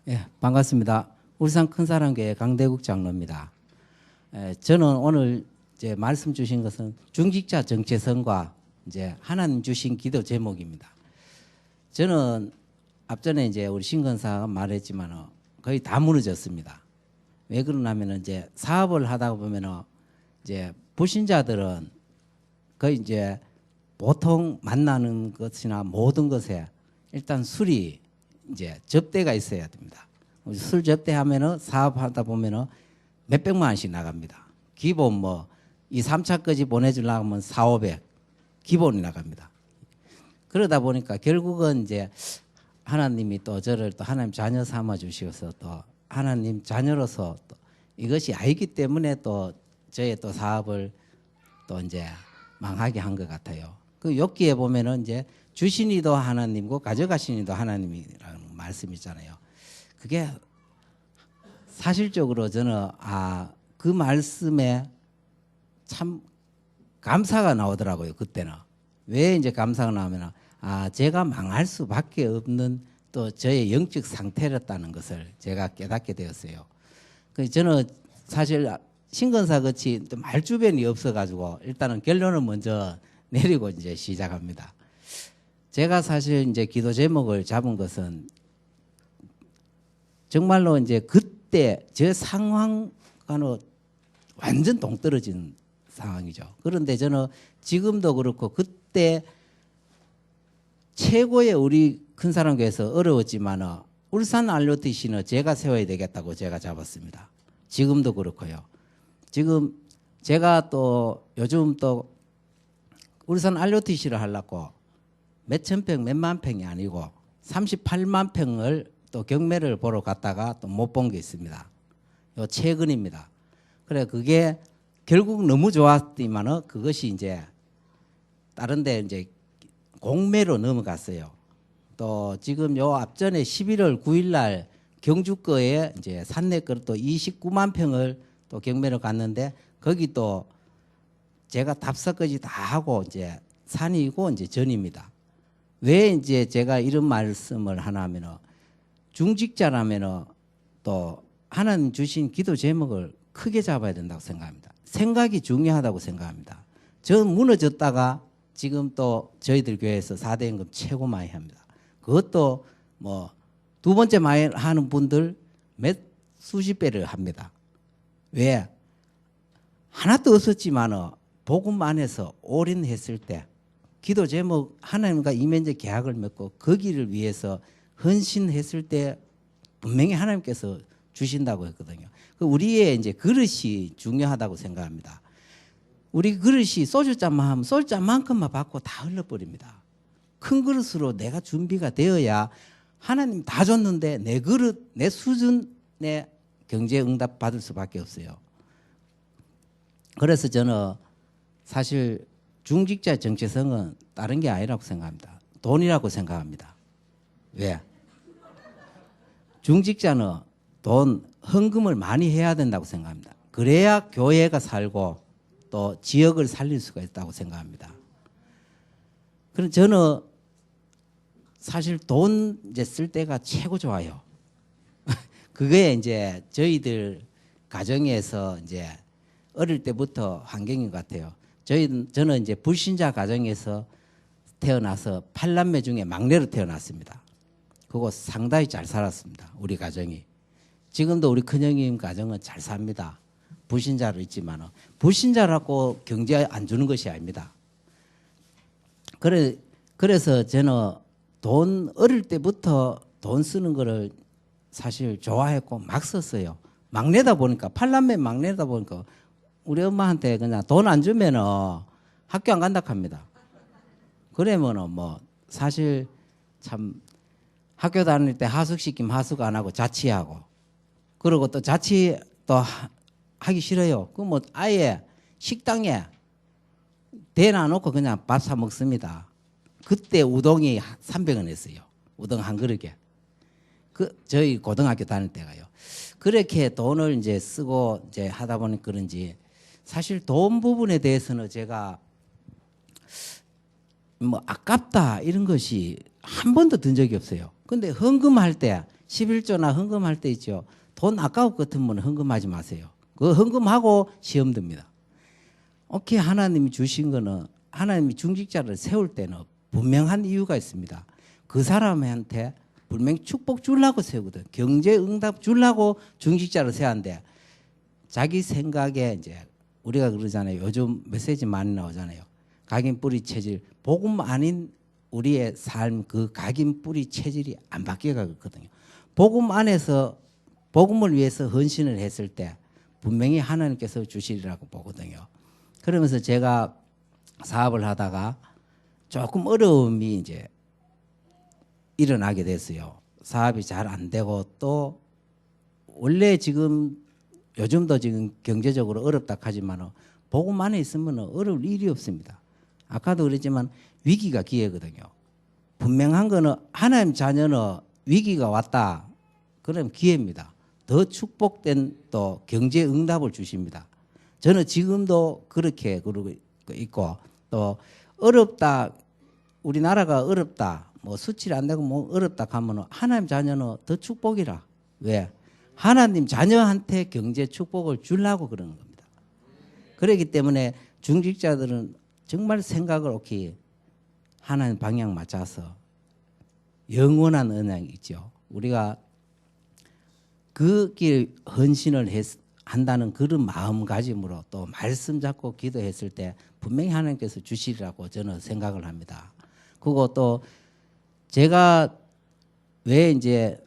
예, 반갑습니다. 울산 큰사랑교회 강대국 장로입니다. 저는 오늘 이제 말씀 주신 것은 중직자 정체성과 이제 하나님 주신 기도 제목입니다. 저는 앞전에 이제 우리 신건사가 말했지만 거의 다 무너졌습니다. 왜 그러냐면 이제 사업을 하다 보면 이제 불신자들은 거의 이제 보통 만나는 것이나 모든 것에 일단 술이 이제 접대가 있어야 됩니다. 술 접대하면은 사업하다 보면은 몇백만 원씩 나갑니다. 기본 뭐 2, 3차까지 보내주려고 하면 4, 500 기본이 나갑니다. 그러다 보니까 결국은 이제 하나님이 또 저를 또 하나님 자녀 삼아 주셔서 또 하나님 자녀로서 또 이것이 아니기 때문에 또 저의 또 사업을 또 이제 망하게 한 것 같아요. 그 욥기에 보면은 이제 주신 이도 하나님고 가져가신 이도 하나님이라는 말씀이 있잖아요. 그게 사실적으로 저는 그 말씀에 참 감사가 나오더라고요. 그때는. 왜 이제 감사가 나오면 제가 망할 수밖에 없는 또 저의 영적 상태였다는 것을 제가 깨닫게 되었어요. 그래서 저는 사실 신건사 같이 말 주변이 없어가지고 일단은 결론을 먼저 내리고 이제 시작합니다. 제가 사실 이제 기도 제목을 잡은 것은 정말로 이제 그때 제 상황과는 완전 동떨어진 상황이죠. 그런데 저는 지금도 그렇고 그때 최고의 우리 큰사랑교회에서 어려웠지만 울산 ROTC는 제가 세워야 되겠다고 제가 잡았습니다. 지금도 그렇고요. 지금 제가 또 요즘 또 울산 ROTC를 하려고 몇천 평, 몇만 평이 아니고 38만 평을 또 경매를 보러 갔다가 또 못 본 게 있습니다. 요 최근입니다. 그래 그게 결국 너무 좋았지만은 그것이 이제 다른데 이제 공매로 넘어갔어요. 또 지금 요 앞전에 11월 9일 날 경주 거에 이제 산내 거로 또 29만 평을 또 경매로 갔는데 거기 또 제가 답사까지 다 하고 이제 산이고 이제 전입니다. 왜 이제 제가 이런 말씀을 하냐면은 중직자라면은 또 하나님 주신 기도 제목을 크게 잡아야 된다고 생각합니다. 생각이 중요하다고 생각합니다. 저 무너졌다가 지금 또 저희들 교회에서 4대 연금 최고 많이 합니다. 그것도 뭐 두 번째 많이 하는 분들 몇 수십 배를 합니다. 왜? 하나도 없었지만은 복음 안에서 올인했을 때 기도 제목 하나님과 이면적 계약을 맺고 거기를 위해서 헌신했을 때 분명히 하나님께서 주신다고 했거든요. 우리의 이제 그릇이 중요하다고 생각합니다. 우리 그릇이 소주잔만 하면 소주잔만큼만 받고 다 흘러버립니다. 큰 그릇으로 내가 준비가 되어야 하나님 다 줬는데 내 그릇, 내 수준의 경제 응답 받을 수밖에 없어요. 그래서 저는 사실 중직자 정체성은 다른 게 아니라고 생각합니다. 돈이라고 생각합니다. 왜? 중직자는 돈, 헌금을 많이 해야 된다고 생각합니다. 그래야 교회가 살고 또 지역을 살릴 수가 있다고 생각합니다. 그럼 저는 사실 돈 이제 쓸 때가 최고 좋아요. 그게 이제 저희들 가정에서 이제 어릴 때부터 환경인 것 같아요. 저는 이제 불신자 가정에서 태어나서 8남매 중에 막내로 태어났습니다. 그거 상당히 잘 살았습니다. 우리 가정이. 지금도 우리 큰형님 가정은 잘 삽니다. 불신자로 있지만 불신자라고 경제 안 주는 것이 아닙니다. 그래서 저는 어릴 때부터 돈 쓰는 거를 사실 좋아했고 막 썼어요. 막내다 보니까 8남매 막내다 보니까 우리 엄마한테 그냥 돈 안 주면은 학교 안 간다 합니다. 그러면은 뭐 사실 참 학교 다닐 때 하숙시키면 하숙 안 하고 자취하고 그리고 또 자취 또 하기 싫어요. 그 뭐 아예 식당에 대놔놓고 그냥 밥 사 먹습니다. 그때 우동이 300원 했어요. 우동 한 그릇에. 저희 고등학교 다닐 때가요. 그렇게 돈을 이제 쓰고 이제 하다 보니 그런지 사실 돈 부분에 대해서는 제가 뭐 아깝다 이런 것이 한 번도 든 적이 없어요. 근데 헌금할 때 11조나 헌금할 때 있죠. 돈 아까울 것 같으면 헌금하지 마세요. 그 헌금하고 시험 듭니다. 오케이, 하나님이 주신 거는 하나님이 중직자를 세울 때는 분명한 이유가 있습니다. 그 사람한테 분명 축복 주려고 세우거든. 경제 응답 주려고 중직자를 세웠는데 자기 생각에 이제 우리가 그러잖아요. 요즘 메시지 많이 나오잖아요. 각인 뿌리 체질, 복음 아닌 우리의 삶, 그 각인 뿌리 체질이 안 바뀌어가거든요. 복음 안에서 복음을 위해서 헌신을 했을 때 분명히 하나님께서 주시리라고 보거든요. 그러면서 제가 사업을 하다가 조금 어려움이 이제 일어나게 됐어요. 사업이 잘 안 되고 또 원래 지금 요즘도 지금 경제적으로 어렵다 하지만 복음 안에 있으면 어려울 일이 없습니다. 아까도 그랬지만 위기가 기회거든요. 분명한 거는 하나님 자녀는 위기가 왔다. 그럼 기회입니다. 더 축복된 또 경제 응답을 주십니다. 저는 지금도 그렇게 그러고 있고 또 어렵다. 우리나라가 어렵다. 뭐 수출이 안 되고 뭐 어렵다 하면 하나님 자녀는 더 축복이라. 왜? 하나님 자녀한테 경제 축복을 주려고 그러는 겁니다. 그렇기 때문에 중직자들은 정말 생각을 옳게 하나님 방향 맞춰서 영원한 언약이 있죠. 우리가 그 길 헌신을 한다는 그런 마음가짐으로 또 말씀 잡고 기도했을 때 분명히 하나님께서 주시리라고 저는 생각을 합니다. 그리고 또 제가 왜 이제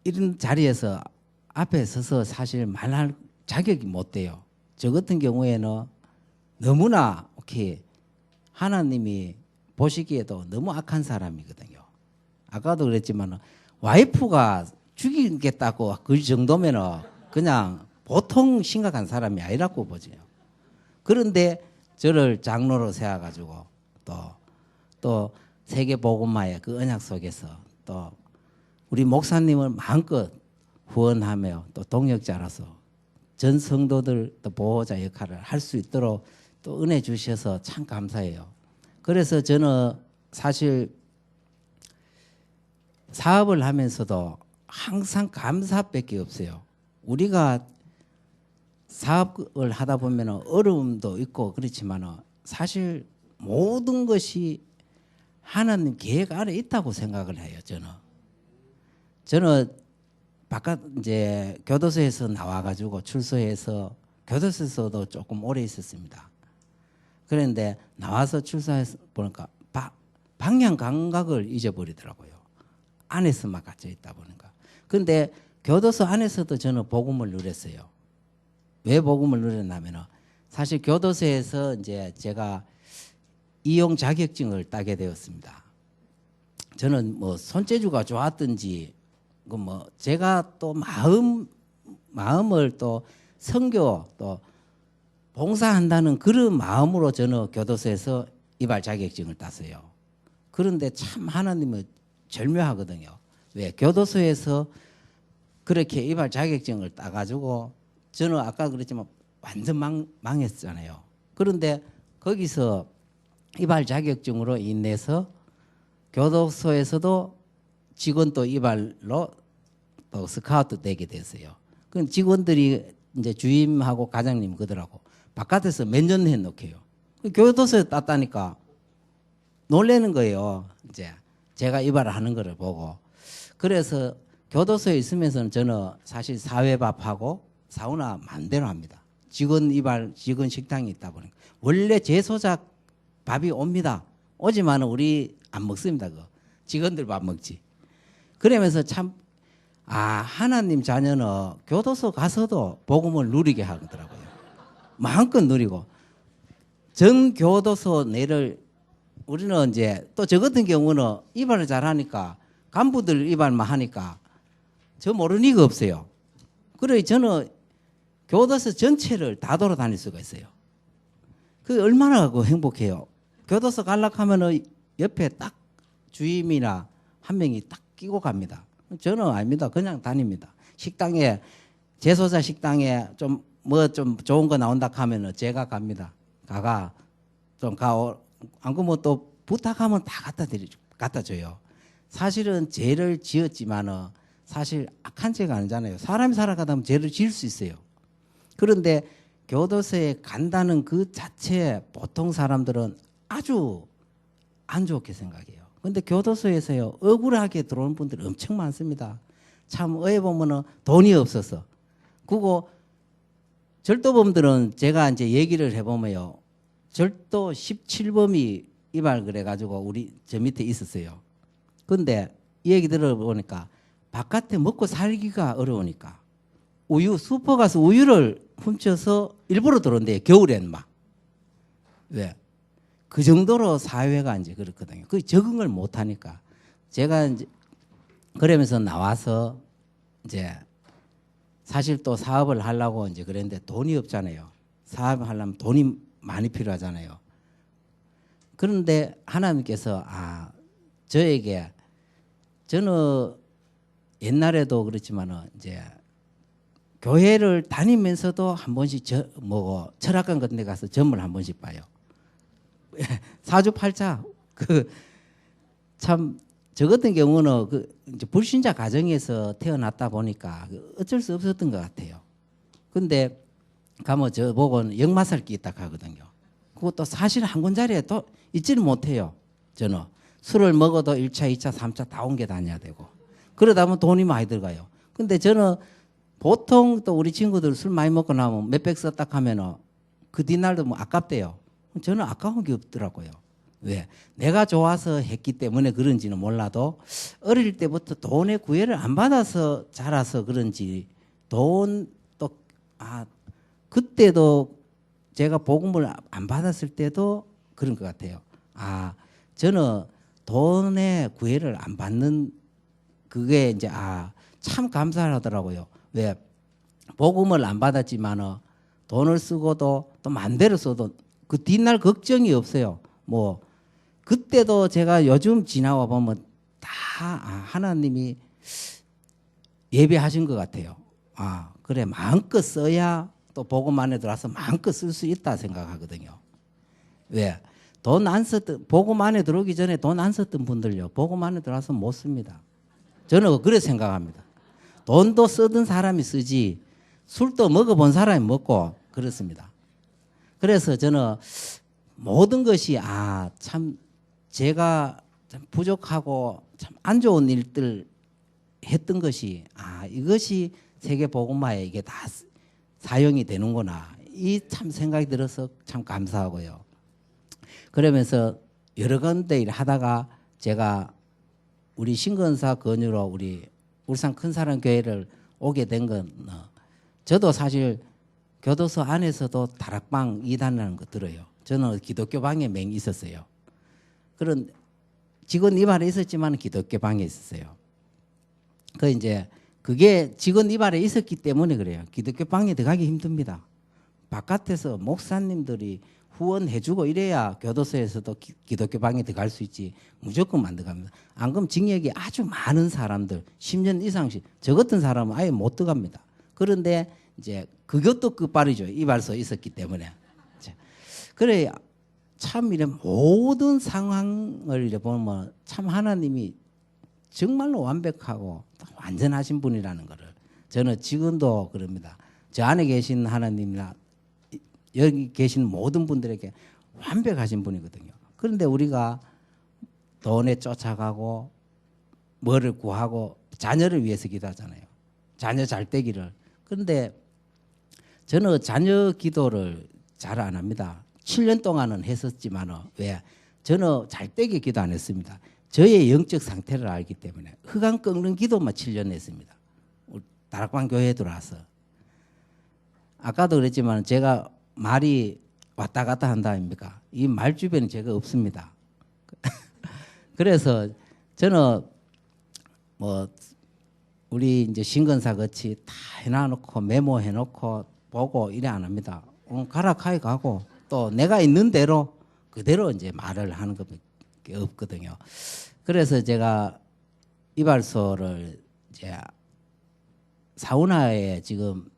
이런 자리에서 앞에 서서 사실 말할 자격이 못 돼요. 저 같은 경우에는 너무나 오케이 하나님이 보시기에도 너무 악한 사람이거든요. 아까도 그랬지만 와이프가 죽이겠다고 그 정도면은 그냥 보통 심각한 사람이 아니라고 보죠. 그런데 저를 장로로 세워가지고 또 세계복음화의 그 언약 속에서 또 우리 목사님을 마음껏 후원하며 또 동역자라서 전 성도들 또 보호자 역할을 할 수 있도록 또 은혜 주셔서 참 감사해요. 그래서 저는 사실 사업을 하면서도 항상 감사밖에 없어요. 우리가 사업을 하다 보면 어려움도 있고 그렇지만 사실 모든 것이 하나님 계획 안에 있다고 생각을 해요. 저는 바깥 이제 교도소에서 나와가지고 출소해서 교도소에서도 조금 오래 있었습니다. 그런데 나와서 출소해서 보니까 방향 감각을 잊어버리더라고요. 안에서만 갇혀 있다 보니까. 그런데 교도소 안에서도 저는 복음을 누렸어요. 왜 복음을 누렸냐면은 사실 교도소에서 이제 제가 이용 자격증을 따게 되었습니다. 저는 뭐 손재주가 좋았든지 그 뭐 제가 또 마음을 또 선교 또 봉사한다는 그런 마음으로 저는 교도소에서 이발 자격증을 땄어요. 그런데 참 하나님은 절묘하거든요. 왜? 교도소에서 그렇게 이발 자격증을 따가지고 저는 아까 그랬지만 완전 망했잖아요. 그런데 거기서 이발 자격증으로 인해서 교도소에서도 직원 또 이발로 또 스카우트 되게 됐어요. 그럼 직원들이 이제 주임하고 과장님 그러더라고. 바깥에서 몇 년 해놓게요. 교도소에 땄다니까 놀라는 거예요. 이제 제가 이발을 하는 거를 보고. 그래서 교도소에 있으면서는 저는 사실 사회밥하고 사우나 마음대로 합니다. 직원 이발, 직원 식당이 있다 보니까. 원래 재소자 밥이 옵니다. 오지만은 우리 안 먹습니다. 그거. 직원들 밥 먹지. 그러면서 참, 하나님 자녀는 교도소 가서도 복음을 누리게 하더라고요. 마음껏 누리고. 전 교도소 내를 우리는 이제 또 저 같은 경우는 이발을 잘하니까 간부들 이발만 하니까 저 모르는 이가 없어요. 그래 저는 교도소 전체를 다 돌아다닐 수가 있어요. 그 얼마나 행복해요. 교도소 가려고 하면은 옆에 딱 주임이나 한 명이 딱 끼고 갑니다. 저는 아닙니다. 그냥 다닙니다. 식당에 재소자 식당에 좀 좋은 거 나온다 하면은 제가 갑니다. 안 그러면 또 부탁하면 다 갖다 줘요. 사실은 죄를 지었지만은 사실 악한 죄가 아니잖아요. 사람이 살아가다 보면 죄를 지을 수 있어요. 그런데 교도소에 간다는 그 자체에 보통 사람들은 아주 안 좋게 생각해요. 근데 교도소에서요, 억울하게 들어오는 분들이 엄청 많습니다. 참, 왜 보면은 돈이 없어서. 그거 절도범들은 제가 이제 얘기를 해보면요, 절도 17범이 이발 그래가지고 우리 저 밑에 있었어요. 근데 이 얘기 들어보니까 바깥에 먹고 살기가 어려우니까 우유, 슈퍼 가서 우유를 훔쳐서 일부러 들어온대요. 겨울엔 막. 왜? 그 정도로 사회가 이제 그렇거든요. 그 적응을 못 하니까. 제가 이제 그러면서 나와서 이제 사실 또 사업을 하려고 이제 그랬는데 돈이 없잖아요. 사업을 하려면 돈이 많이 필요하잖아요. 그런데 하나님께서 저에게 저는 옛날에도 그렇지만은 이제 교회를 다니면서도 한 번씩 철학관 같은 데 가서 점을 한 번씩 봐요. 사주팔자 참 저 같은 경우는 이제 불신자 가정에서 태어났다 보니까 어쩔 수 없었던 것 같아요. 근데 가면 저 보고는 역마살기 있다 하거든요. 그것도 사실 한 군자리에 또 있지는 못해요. 저는 술을 먹어도 1차, 2차, 3차 다 옮겨 다녀야 되고 그러다 보면 돈이 많이 들어가요. 근데 저는 보통 또 우리 친구들 술 많이 먹고 나면 몇백 썼다 하면은 그 뒤날도 뭐 아깝대요. 저는 아까운 게 없더라고요. 왜? 내가 좋아서 했기 때문에 그런지는 몰라도 어릴 때부터 돈의 구애를 안 받아서 자라서 그런지 그때도 제가 복음을 안 받았을 때도 그런 것 같아요. 저는 돈의 구애를 안 받는 그게 이제 참 감사하더라고요. 왜? 복음을 안 받았지만은 돈을 쓰고도 또 만대로 써도 그 뒷날 걱정이 없어요. 뭐 그때도 제가 요즘 지나와 보면 다 하나님이 예배하신 것 같아요. 그래 마음껏 써야 또 복음 안에 들어와서 마음껏 쓸 수 있다 생각하거든요. 왜? 돈 안 썼던 복음 안에 들어오기 전에 돈 안 썼던 분들요, 복음 안에 들어와서 못 씁니다. 저는 그래 생각합니다. 돈도 쓰던 사람이 쓰지 술도 먹어본 사람이 먹고 그렇습니다. 그래서 저는 모든 것이 참 제가 참 부족하고 참 안 좋은 일들 했던 것이 이것이 세계 복음화에 이게 다 사용이 되는구나, 이 참 생각이 들어서 참 감사하고요. 그러면서 여러 군데 일 하다가 제가 우리 신건사 건유로 우리 울산 큰사랑교회를 오게 된 건 저도 사실 교도소 안에서도 다락방 2단이라는 거 들어요. 저는 기독교 방에 맹 있었어요. 그런 직원 이발에 있었지만 기독교 방에 있었어요. 그게 직원 이발에 있었기 때문에 그래요. 기독교 방에 들어가기 힘듭니다. 바깥에서 목사님들이 후원해주고 이래야 교도소에서도 기독교 방에 들어갈 수 있지 무조건 안 들어갑니다. 안 그러면 징역이 아주 많은 사람들 10년 이상씩 저 같은 사람은 아예 못 들어갑니다. 그런데 이제 그것도 끝발이죠. 이발소 있었기 때문에. 그래 참 이런 모든 상황을 이래 보면 참 하나님이 정말로 완벽하고 완전하신 분이라는 거를 저는 지금도 그럽니다. 저 안에 계신 하나님이나 여기 계신 모든 분들에게 완벽하신 분이거든요. 그런데 우리가 돈에 쫓아가고 뭐를 구하고 자녀를 위해서 기도하잖아요. 자녀 잘 되기를. 그런데 저는 자녀 기도를 잘 안 합니다. 7년 동안은 했었지만 왜? 저는 잘 되게 기도 안 했습니다. 저의 영적 상태를 알기 때문에 흑암 꺾는 기도만 7년 했습니다. 다락방 교회에 들어와서. 아까도 그랬지만 제가 말이 왔다 갔다 한다 아닙니까? 이 말 주변에 제가 없습니다. 그래서 저는 뭐 우리 이제 신건사 같이 다 해놔놓고 메모해놓고 보고 이래 안 합니다. 가라 카이 가고 또 내가 있는 대로 그대로 이제 말을 하는 것밖에 없거든요. 그래서 제가 이발소를 이제 사우나에 지금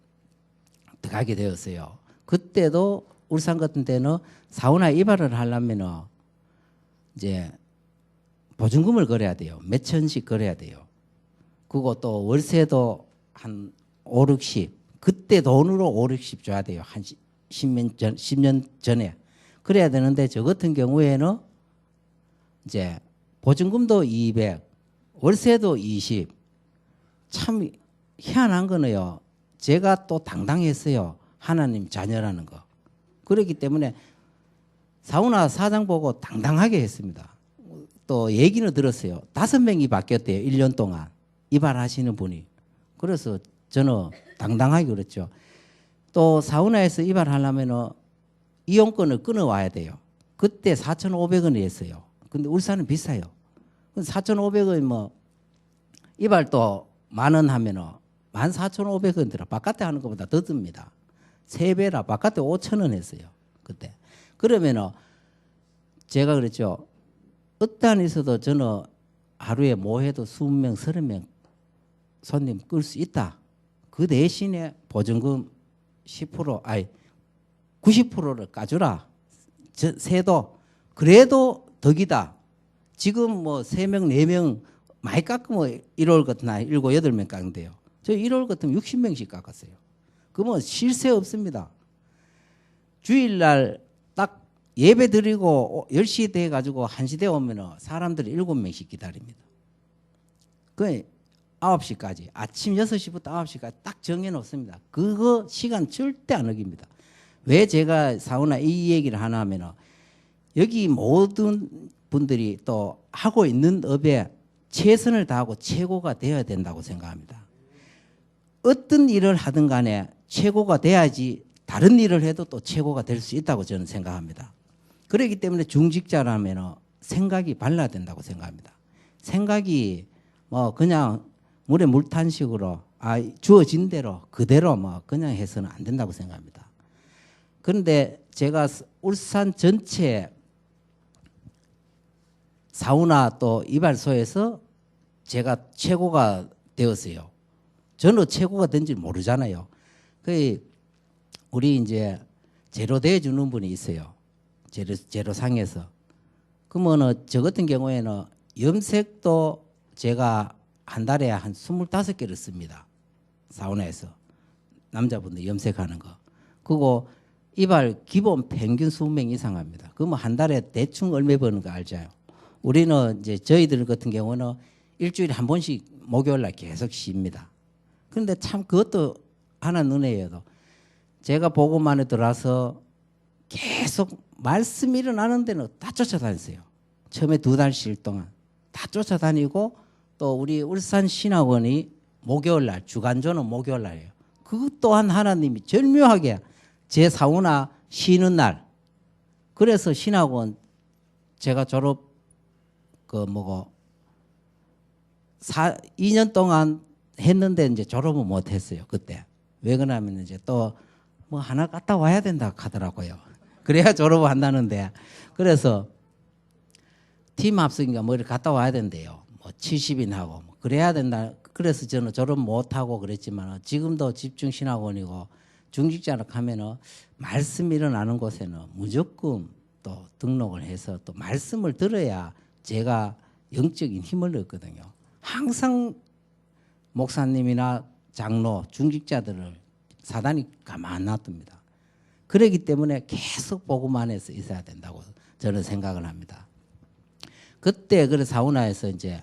들어가게 되었어요. 그때도 울산 같은 데는 사우나 이발을 하려면은 이제 보증금을 걸어야 돼요. 몇 천씩 걸어야 돼요. 그리고 또 월세도 한 5, 60. 그때 돈으로 5, 60 줘야 돼요. 한 10년 전에. 그래야 되는데 저 같은 경우에는 이제 보증금도 200, 월세도 20. 참 희한한 거는요. 제가 또 당당했어요. 하나님 자녀라는 거. 그렇기 때문에 사우나 사장 보고 당당하게 했습니다. 또 얘기는 들었어요. 5명이 바뀌었대요. 1년 동안. 이발하시는 분이. 그래서 저는 당당하게 그랬죠. 또 사우나에서 이발하려면 이용권을 끊어와야 돼요. 그때 4,500원이었어요. 근데 울산은 비싸요. 4,500원 뭐 이발도 10,000원 하면은 14,500원 들어. 바깥에 하는 것보다 더 듭니다. 3배라 바깥에 5,000원 했어요. 그때. 그러면은 제가 그랬죠. 어떠한 있어도 저는 하루에 뭐 해도 20명, 30명 손님 끌 수 있다. 그 대신에 보증금 10% 아니 90%를 까주라. 세도 그래도 덕이다. 지금 뭐 3명, 4명 많이 깎으면 1월 같은 날 7, 8명 깎는데요. 저 1월 같으면 60명씩 깎았어요. 그러면 쉴 새 없습니다. 주일날 딱 예배 드리고 10시 돼 가지고 1시 돼 오면 사람들이 7명씩 기다립니다. 그 9시까지 아침 6시부터 9시까지 딱 정해 놓습니다. 그거 시간 절대 안 어깁니다. 왜 제가 사우나 이 얘기를 하나 하면은 여기 모든 분들이 또 하고 있는 업에 최선을 다하고 최고가 되어야 된다고 생각합니다. 어떤 일을 하든 간에 최고가 돼야지 다른 일을 해도 또 최고가 될 수 있다고 저는 생각합니다. 그렇기 때문에 중직자라면 생각이 발라야 된다고 생각합니다. 생각이 뭐 그냥 물에 물 탄 식으로 주어진 대로 그대로 뭐 그냥 해서는 안 된다고 생각합니다. 그런데 제가 울산 전체 사우나 또 이발소에서 제가 최고가 되었어요. 저는 최고가 된지 모르잖아요. 그 우리 이제 재료 대주는 분이 있어요. 재료상에서. 그러면은 저 같은 경우에는 염색도 제가 한 달에 한 25개를 씁니다. 사우나에서. 남자분들 염색하는 거. 그리고 이발 기본 평균 수명 이상 합니다. 그러면 한 달에 대충 얼마 버는 거 알죠? 우리는 이제 저희들 같은 경우는 일주일에 한 번씩 목요일날 계속 쉽니다. 그런데 참 그것도 하나 은혜예요. 제가 보고만에 들어와서 계속 말씀이 일어나는 데는 다 쫓아다녔어요. 처음에 2달 쉴 동안 다 쫓아다니고 또 우리 울산 신학원이 목요일날 주간조는 목요일날이에요. 그것 또한 하나님이 절묘하게 제 사우나 쉬는 날. 그래서 신학원 제가 졸업 2년 동안 했는데 이제 졸업은 못 했어요. 그때. 왜 그러냐면 이제 또 뭐 하나 갔다 와야 된다 하더라고요. 그래야 졸업을 한다는데. 그래서 팀 합숙인가 뭐 이렇게 갔다 와야 된대요. 뭐 70인하고 뭐 그래야 된다. 그래서 저는 졸업 못 하고 그랬지만 지금도 집중신학원이고 중직자로 하면은 말씀 일어나는 곳에는 무조건 또 등록을 해서 또 말씀을 들어야 제가 영적인 힘을 얻거든요. 항상 목사님이나 장로, 중직자들을 사단이 가만 안 놔둡니다. 그렇기 때문에 계속 복음 안에서 있어야 된다고 저는 생각을 합니다. 그때 그래 사우나에서 이제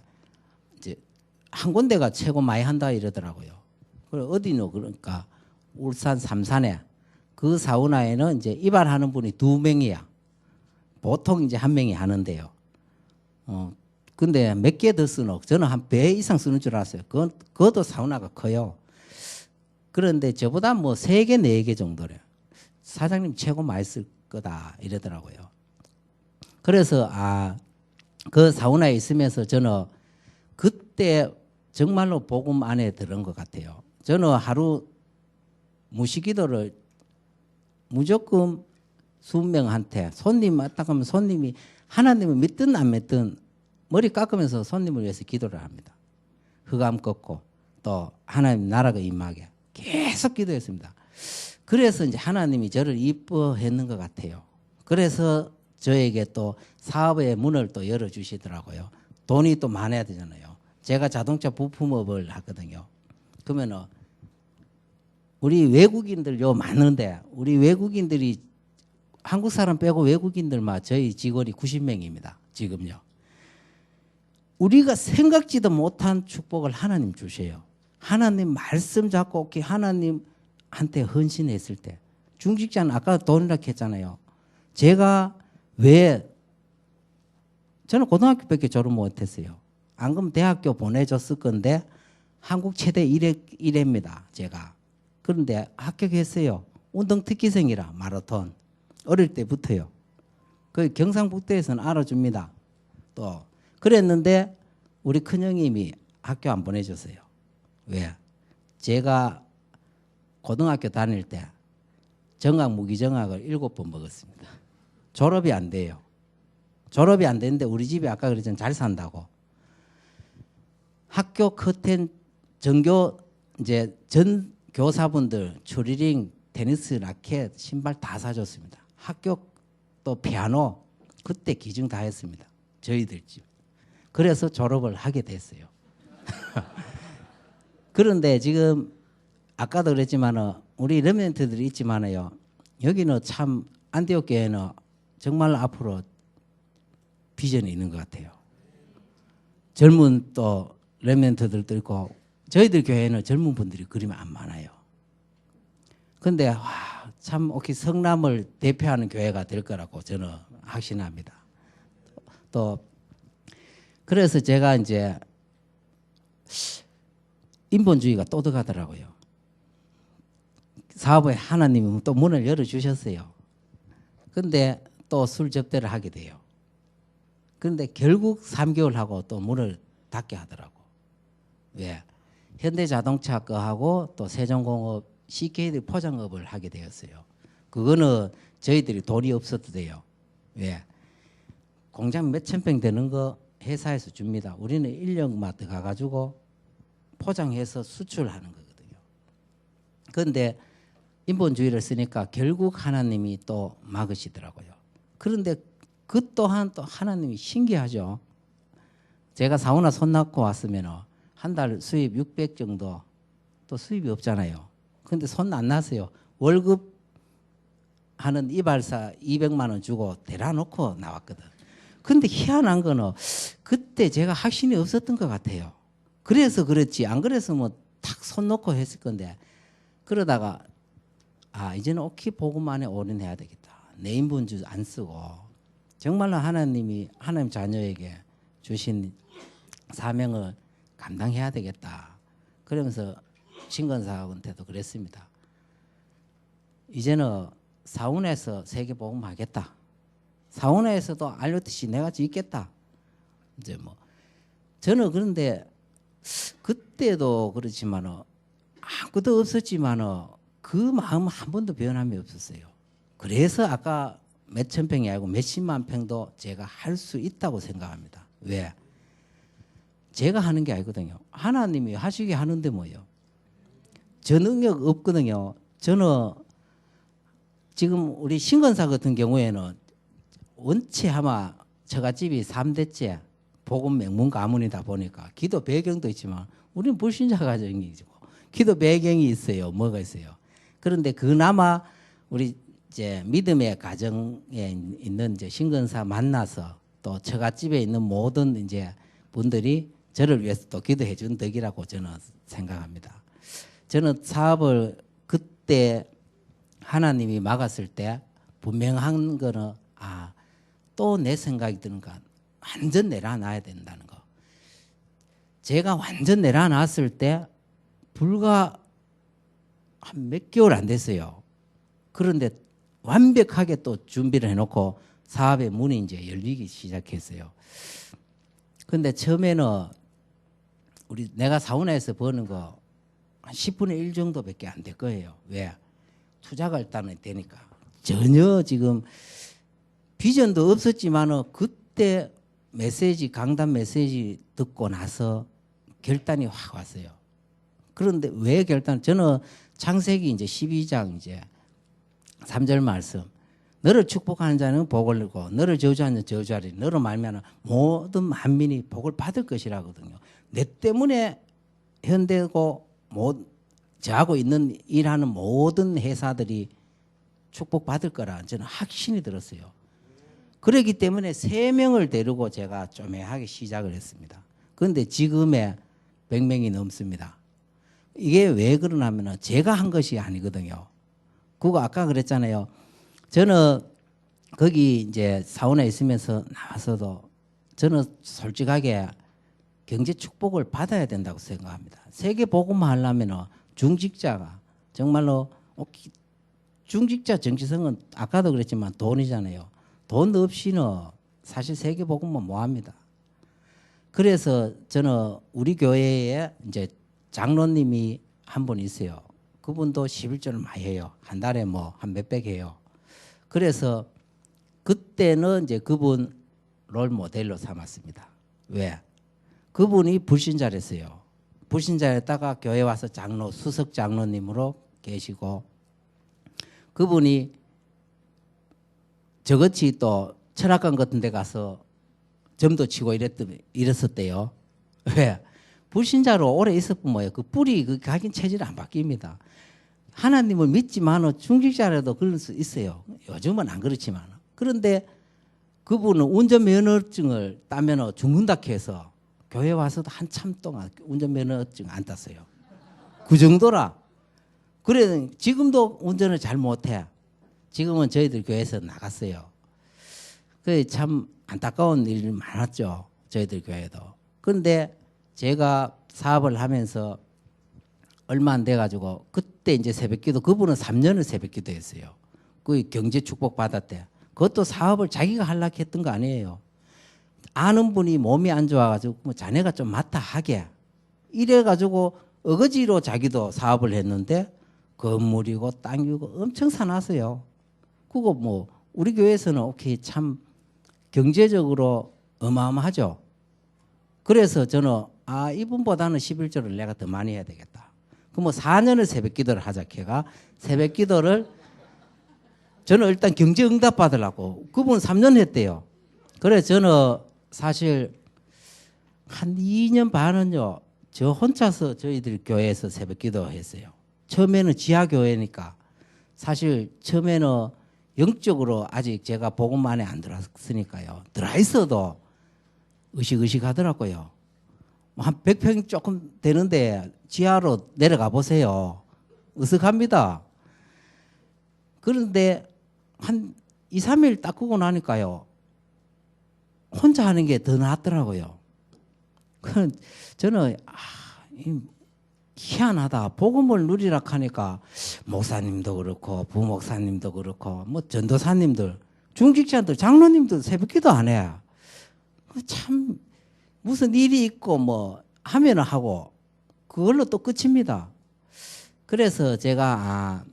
한 군데가 최고 많이 한다 이러더라고요. 그래 어디노 그러니까 울산 삼산에 그 사우나에는 이제 이발하는 분이 2명이야. 보통 이제 1명이 하는데요. 근데 몇 개 더 쓰노? 저는 한 배 이상 쓰는 줄 알았어요. 그것도 사우나가 커요. 그런데 저보다 뭐 3개, 4개 정도래요. 사장님 최고 많이 쓸 거다 이러더라고요. 그래서 그 사우나에 있으면서 저는 그때 정말로 복음 안에 들은 것 같아요. 저는 하루 무시기도를 무조건 20명한테 손님 왔다 가면 손님이 하나님을 믿든 안 믿든 머리 깎으면서 손님을 위해서 기도를 합니다. 흑암 꺾고 또 하나님 나라가 임하게 계속 기도했습니다. 그래서 이제 하나님이 저를 이뻐했는 것 같아요. 그래서 저에게 또 사업의 문을 또 열어주시더라고요. 돈이 또 많아야 되잖아요. 제가 자동차 부품업을 하거든요. 그러면은 우리 외국인들 요 많은데 우리 외국인들이 한국 사람 빼고 외국인들만 저희 직원이 90명입니다. 지금요. 우리가 생각지도 못한 축복을 하나님 주셔요. 하나님 말씀 잡고 하나님한테 헌신했을 때 중직자는 아까 돈이라 했잖아요. 제가 왜 저는 고등학교밖에 졸업 못했어요. 안 그러면 대학교 보내줬을 건데 한국 최대 1회입니다. 제가. 그런데 합격했어요. 운동특기생이라 마라톤. 어릴 때부터요. 그 경상북도에서는 알아줍니다. 또 그랬는데 우리 큰형님이 학교 안 보내줬어요. 왜? 제가 고등학교 다닐 때 정학 무기정학을 7번 먹었습니다. 졸업이 안 돼요. 졸업이 안 되는데 우리 집이 아까 그랬잖아요. 잘 산다고. 학교 커튼 전교 이제 전 교사분들 추리링, 테니스 라켓, 신발 다 사줬습니다. 학교 또 피아노 그때 기증 다 했습니다. 저희들 집. 그래서 졸업을 하게 됐어요. 그런데 지금 아까도 그랬지만은 우리 렘넌트들이 있지만요. 여기는 참 안디옥 교회는 정말 앞으로 비전이 있는 것 같아요. 젊은 또 렘넌트들도 있고 저희들 교회는 젊은 분들이 그리면 안 많아요. 근데 참 혹시 성남을 대표하는 교회가 될 거라고 저는 확신합니다. 또 그래서 제가 이제 인본주의가 또 들어가더라고요. 사업에 하나님이 또 문을 열어주셨어요. 근데 또 술 접대를 하게 돼요. 그런데 결국 3개월 하고 또 문을 닫게 하더라고. 왜? 현대자동차 거하고 또 세종공업 CKD 포장업을 하게 되었어요. 그거는 저희들이 돈이 없어도 돼요. 왜? 공장 몇천 평 되는 거 회사에서 줍니다. 우리는 인력만 들어가가지고 포장해서 수출하는 거거든요. 그런데 인본주의를 쓰니까 결국 하나님이 또 막으시더라고요. 그런데 그 또한 또 하나님이 신기하죠. 제가 사우나 손 놨고 왔으면 한 달 수입 600 정도 또 수입이 없잖아요. 근데 손 안 놨어요. 월급 하는 이발사 200만 원 주고 대라놓고 나왔거든. 근데 희한한 거는 그때 제가 확신이 없었던 것 같아요. 그래서 그렇지 안 그랬으면 탁 손 놓고 했을 건데 그러다가 이제는 오키 복음만에 올인해야 되겠다. 내 인본주의 안 쓰고 정말로 하나님이 하나님 자녀에게 주신 사명을 감당해야 되겠다. 그러면서 신건사한테도 그랬습니다. 이제는 사원에서 세계 복음 하겠다. 사원에서도 알렸듯이 내가 있겠다. 이제 뭐 저는 그런데 그때도 그렇지만은 아무것도 없었지만은 그 마음 한 번도 변함이 없었어요. 그래서 아까 몇천 평이 아니고 몇십만 평도 제가 할 수 있다고 생각합니다. 왜? 제가 하는 게 아니거든요. 하나님이 하시게 하는데 뭐예요? 저 능력 없거든요. 저는 지금 우리 신건사 같은 경우에는 원체 아마 처갓집이 3대째 복음 명문 가문이다 보니까 기도 배경도 있지만 우리는 불신자 가정이죠. 기도 배경이 있어요. 뭐가 있어요. 그런데 그나마 우리 이제 믿음의 가정에 있는 이제 신건사 만나서 또 처갓집에 있는 모든 이제 분들이 저를 위해서 또 기도해 준 덕이라고 저는 생각합니다. 저는 사업을 그때 하나님이 막았을 때 분명한 거는 또 내 생각이 드는가 완전 내려놔야 된다는 거. 제가 완전 내려놨을 때 불과 한 몇 개월 안 됐어요. 그런데 완벽하게 또 준비를 해놓고 사업의 문이 이제 열리기 시작했어요. 근데 처음에는 내가 사원에서 버는 거 한 10분의 1 정도밖에 안 될 거예요. 왜? 투자가 일단은 되니까. 전혀 지금 비전도 없었지만은 그때 강단 메시지 듣고 나서 결단이 확 왔어요. 그런데 왜 저는 창세기 이제 12장 이제 3절 말씀. 너를 축복하는 자는 복을 누고 너를 저주하는 자는 저주하리니 너로 말미암아 모든 만민이 복을 받을 것이라거든요. 내 때문에 현대고 저하고 있는 일하는 모든 회사들이 축복받을 거라 저는 확신이 들었어요. 그렇기 때문에 3명을 데리고 제가 쪼매하게 시작을 했습니다. 그런데 지금의 100명이 넘습니다. 이게 왜 그러냐면 제가 한 것이 아니거든요. 그거 아까 그랬잖아요. 저는 거기 이제 사원에 있으면서 나와서도 저는 솔직하게 경제 축복을 받아야 된다고 생각합니다. 세계 복음화 하려면 중직자가 정말로 중직자 정치성은 아까도 그랬지만 돈이잖아요. 돈 없이는 사실 세계 복음화 못 합니다. 그래서 저는 우리 교회에 이제 장로님이 한 분 있어요. 그분도 11조를 많이 해요. 한 달에 뭐 한 몇백 해요. 그래서 그때는 이제 그분 롤 모델로 삼았습니다. 왜? 그분이 불신자랬어요. 불신자였다가 교회 와서 장로, 수석 장로님으로 계시고 그분이 저같이 또 철학관 같은 데 가서 점도 치고 이랬었대요. 왜? 불신자로 오래 있었던 뭐예요? 그 뿌리, 그 각인 체질이 안 바뀝니다. 하나님을 믿지만은 중직자라도 그럴 수 있어요. 요즘은 안 그렇지만. 그런데 그분은 운전면허증을 따면 죽는다 해서 교회 와서도 한참 동안 운전면허증 안 땄어요. 그 정도라. 그래 지금도 운전을 잘 못해. 지금은 저희들 교회에서 나갔어요. 그게 참 안타까운 일이 많았죠. 저희들 교회도. 그런데 제가 사업을 하면서 얼마 안 돼가지고 그때 이제 새벽기도 그분은 3년을 새벽기도 했어요. 그 경제 축복 받았대. 그것도 사업을 자기가 하려고 했던 거 아니에요. 아는 분이 몸이 안 좋아가지고 뭐 자네가 좀 맡아 하게 이래가지고 어거지로 자기도 사업을 했는데 건물이고 땅이고 엄청 사놨어요. 그거 뭐 우리 교회에서는 오케이 참 경제적으로 어마어마하죠. 그래서 저는 이분보다는 11조를 내가 더 많이 해야 되겠다. 그럼 뭐 4년을 새벽 기도를 하자 걔가 새벽 기도를 저는 일단 경제 응답 받으려고 그분 3년 했대요. 그래서 저는 사실 한 2년 반은요. 저 혼자서 저희들 교회에서 새벽 기도 했어요. 처음에는 지하 교회니까 사실 처음에는 영적으로 아직 제가 복음 안에 안 들어왔으니까요. 들어와 있어도 의식의식 하더라고요. 한 100평 조금 되는데 지하로 내려가 보세요. 으슥합니다. 그런데 한 2, 3일 닦고 나니까요. 혼자 하는 게 더 낫더라고요. 저는 희한하다. 복음을 누리라 하니까 목사님도 그렇고 부목사님도 그렇고 뭐 전도사님들 중직자들 장로님도 새벽기도 안 해. 참 무슨 일이 있고 뭐 하면은 하고 그걸로 또 끝입니다. 그래서 제가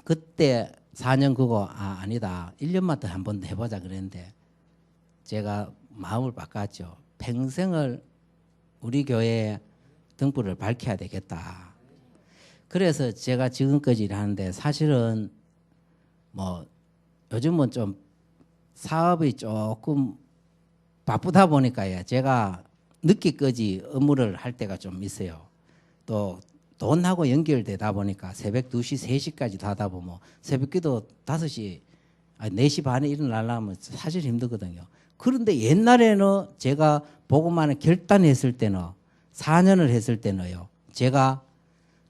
그때 4년 그거 아니다. 1년만 더 한 번 해보자 그랬는데 제가 마음을 바꿨죠. 평생을 우리 교회에 등불을 밝혀야 되겠다. 그래서 제가 지금까지 일하는데 사실은 뭐 요즘은 좀 사업이 조금 바쁘다 보니까요. 제가 늦게까지 업무를 할 때가 좀 있어요. 또 돈하고 연결되다 보니까 새벽 2시, 3시까지 하다 보면 새벽기도 5시, 4시 반에 일어나려면 사실 힘들거든요. 그런데 옛날에는 제가 복음만을 결단했을 때는 4년을 했을 때는요. 제가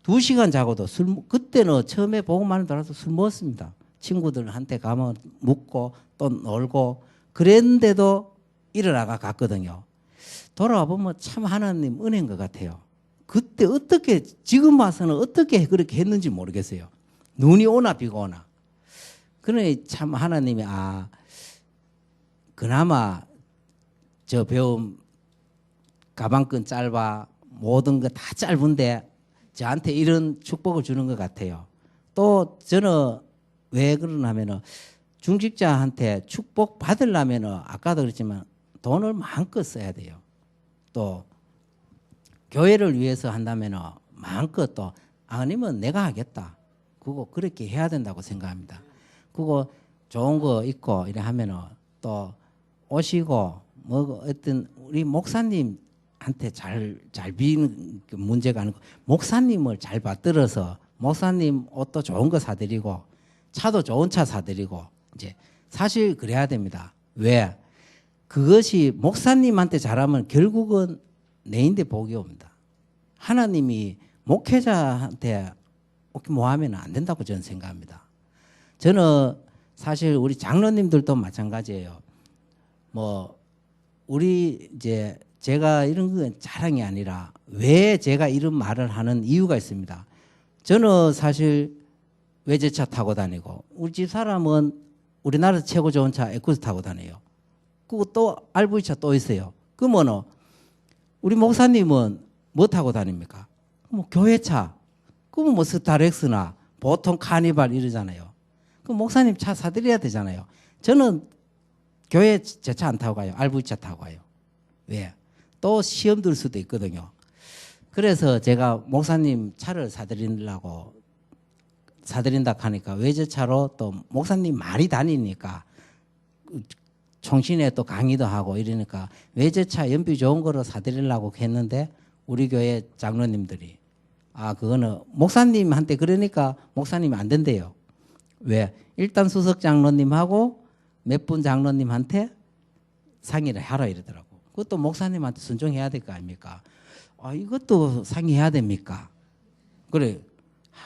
2시간 자고도 그때는 처음에 복음만을 들어서 술 먹었습니다. 친구들한테 가면 묵고 또 놀고 그랬는데도 일어나가 갔거든요. 돌아와 보면 참 하나님 은혜인 것 같아요. 그때 어떻게 지금 와서는 어떻게 그렇게 했는지 모르겠어요. 눈이 오나 비가 오나. 그러니 참 하나님이 그나마 저 배움 가방끈 짧아 모든 거 다 짧은데 저한테 이런 축복을 주는 것 같아요. 또 저는 왜 그러냐면은 중직자한테 축복 받으려면은 아까도 그랬지만 돈을 마음껏 써야 돼요. 또 교회를 위해서 한다면은 마음껏 또 아니면 내가 하겠다. 그거 그렇게 해야 된다고 생각합니다. 그거 좋은 거 있고 이래 하면은 또 오시고 뭐 어떤 우리 목사님한테 잘 비는 그 문제가 아니고 목사님을 잘 받들어서 목사님 옷도 좋은 거 사드리고 차도 좋은 차 사드리고 이제 사실 그래야 됩니다. 왜? 그것이 목사님한테 잘하면 결국은 내인데 복이 옵니다. 하나님이 목회자한테 모하면 안 된다고 저는 생각합니다. 저는 사실 우리 장로님들도 마찬가지예요. 뭐 우리 이제 제가 이런 건 자랑이 아니라 왜 제가 이런 말을 하는 이유가 있습니다. 저는 사실 외제차 타고 다니고 우리 집 사람은 우리나라에서 최고 좋은 차 에쿠스 타고 다녀요. 그리고 또 RV차 또 있어요. 그러면 우리 목사님은 뭐 타고 다닙니까? 뭐 교회차. 그러면 뭐 스타렉스나 보통 카니발 이러잖아요. 그럼 목사님 차 사드려야 되잖아요. 저는 교회 제 차 안 타고 가요. RV차 타고 가요. 왜? 또 시험 들 수도 있거든요. 그래서 제가 목사님 차를 사드리려고 사드린다 하니까 외제차로 또 목사님 많이 다니니까 총신에 또 강의도 하고 이러니까 외제차 연비 좋은 거로 사드리려고 했는데 우리 교회 장로님들이 그거는 목사님한테 그러니까 목사님이 안 된대요. 왜? 일단 수석 장로님하고 몇 분 장로님한테 상의를 하라 이러더라고. 그것도 목사님한테 순종해야 될 거 아닙니까? 이것도 상의해야 됩니까? 그래.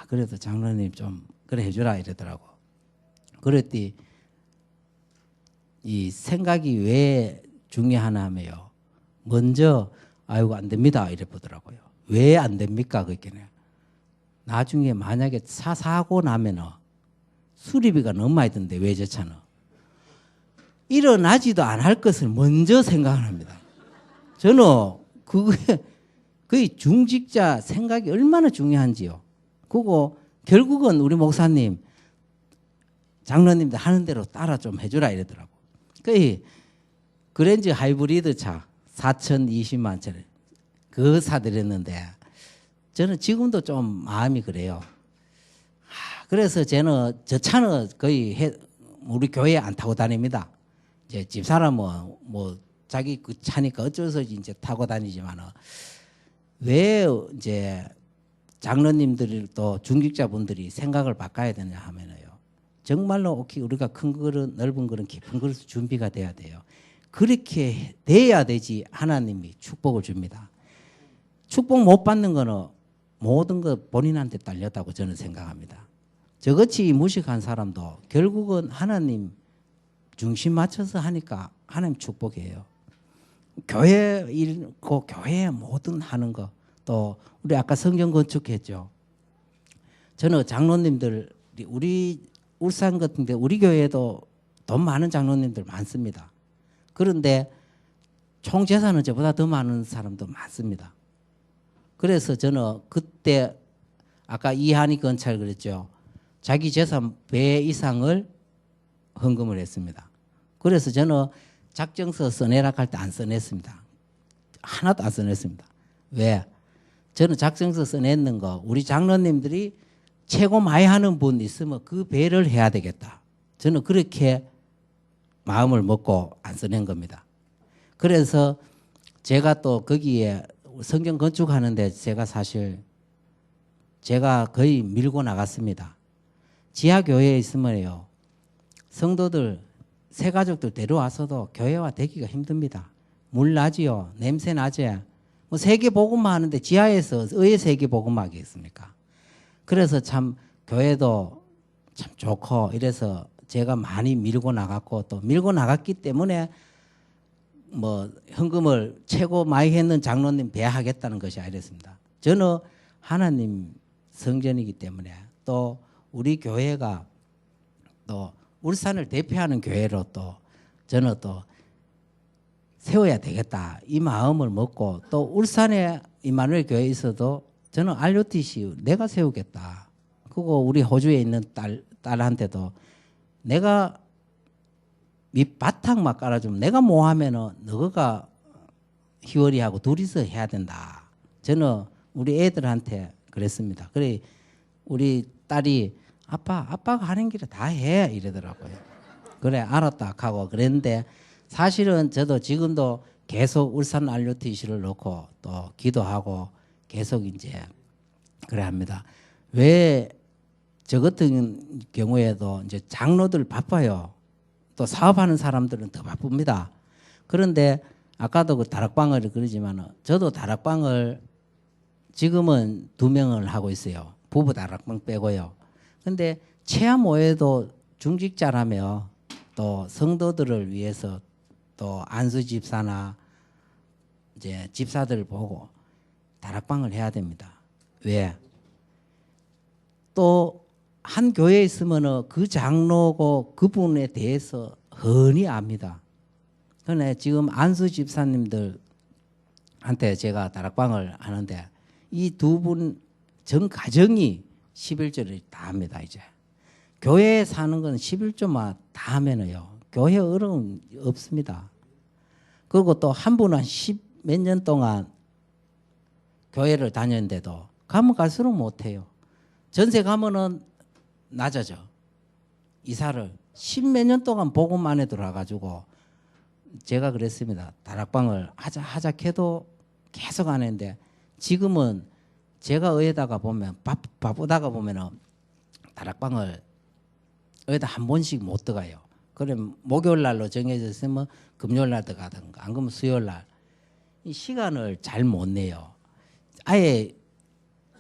그래도 장로님 좀 그래 해주라 이러더라고. 그랬더니 이 생각이 왜 중요하나 하면요. 먼저 아이고 안 됩니다 이래 보더라고요. 왜 안 됩니까? 그랬더니 나중에 만약에 차 사고 나면은 수리비가 너무 많이 든대 외제차는. 일어나지도 안 할 것을 먼저 생각을 합니다. 저는 그게 거의 중직자 생각이 얼마나 중요한지요. 그거 결국은 우리 목사님 장로님들 하는 대로 따라 좀 해주라 이러더라고. 그 그랜저 하이브리드 차 4,020만짜리 그거 사드렸는데 저는 지금도 좀 마음이 그래요. 그래서 저는 저 차는 거의 우리 교회에 안 타고 다닙니다. 이제 집사람은 뭐 자기 그 차니까 어쩔 수 없이 이제 타고 다니지만은 왜 이제 장로님들이 또 중직자분들이 생각을 바꿔야 되냐 하면요. 정말로 우리가 큰 그릇, 넓은 그릇, 깊은 그릇 준비가 돼야 돼요. 그렇게 돼야 되지 하나님이 축복을 줍니다. 축복 못 받는 거는 모든 거 본인한테 딸렸다고 저는 생각합니다. 저같이 무식한 사람도 결국은 하나님 중심 맞춰서 하니까 하나님 축복이에요. 교회 일, 교회 모든 하는 거, 또 우리 아까 성경 건축했죠. 저는 장로님들 우리 울산 같은데 우리 교회에도 돈 많은 장로님들 많습니다. 그런데 총 재산은 저보다 더 많은 사람도 많습니다. 그래서 저는 그때 아까 이한희 검찰 그랬죠. 자기 재산 배 이상을 헌금을 했습니다. 그래서 저는 작정서 써내라 할 때 안 써냈습니다. 하나도 안 써냈습니다. 왜? 저는 작정서 써냈는 거 우리 장로님들이 최고 많이 하는 분 있으면 그 배를 해야 되겠다. 저는 그렇게 마음을 먹고 안 써낸 겁니다. 그래서 제가 또 거기에 성경 건축하는데 제가 거의 밀고 나갔습니다. 지하교회에 있으면요. 성도들, 새가족들 데려와서도 교회와 되기가 힘듭니다. 물 나지요. 냄새 나지. 뭐 세계복음만 하는데 지하에서 의회 세계복음만 하겠습니까? 그래서 참 교회도 참 좋고 이래서 제가 많이 밀고 나갔고 또 밀고 나갔기 때문에 뭐 헌금을 최고 많이 했는 장로님 배하겠다는 것이 아니랬습니다. 저는 하나님 성전이기 때문에 또 우리 교회가 또 울산을 대표하는 교회로 또 저는 또 세워야 되겠다 이 마음을 먹고 또 울산에 임마누엘 교회에 있어도 저는 RUTC 내가 세우겠다. 그리고 우리 호주에 있는 딸한테도 내가 밑바탕만 깔아주면 내가 뭐 하면은 너가 희월이하고 둘이서 해야 된다. 저는 우리 애들한테 그랬습니다. 그래 우리 딸이 아빠가 하는 길에 다 해 이러더라고요. 그래 알았다 하고 그랬는데 사실은 저도 지금도 계속 울산 RUTC를 놓고 또 기도하고 계속 이제 그래 합니다. 왜 저 같은 경우에도 이제 장로들 바빠요. 또 사업하는 사람들은 더 바쁩니다. 그런데 아까도 그 다락방을 그러지만 저도 다락방을 지금은 2명을 하고 있어요. 부부 다락방 빼고요. 근데 체험오해도 중직자라며 또 성도들을 위해서 또 안수 집사나 이제 집사들을 보고 다락방을 해야 됩니다. 왜? 또 한 교회에 있으면 그 장로고 그분에 대해서 흔히 압니다. 그런데 지금 안수 집사님들한테 제가 다락방을 하는데 이 2분 전 가정이 11조를 다 합니다. 이제 교회에 사는 건 11조만 다 하면요 교회 어려움 없습니다. 그리고 또 한 분은 10몇 년 동안 교회를 다녔는데도 가면 갈수록 못해요. 전세 가면은 낮아져. 이사를 10몇 년 동안 복음 안에 들어와가지고 제가 그랬습니다. 다락방을 하자 해도 계속 안 했는데 지금은 제가 의에다가 보면 바쁘다가 보면은 다락방을 의에다 한 번씩 못 들어가요. 그래 목요일 날로 정해져 있으면 금요일 날 들어가든가 안 그러면 수요일 날 이 시간을 잘 못 내요. 아예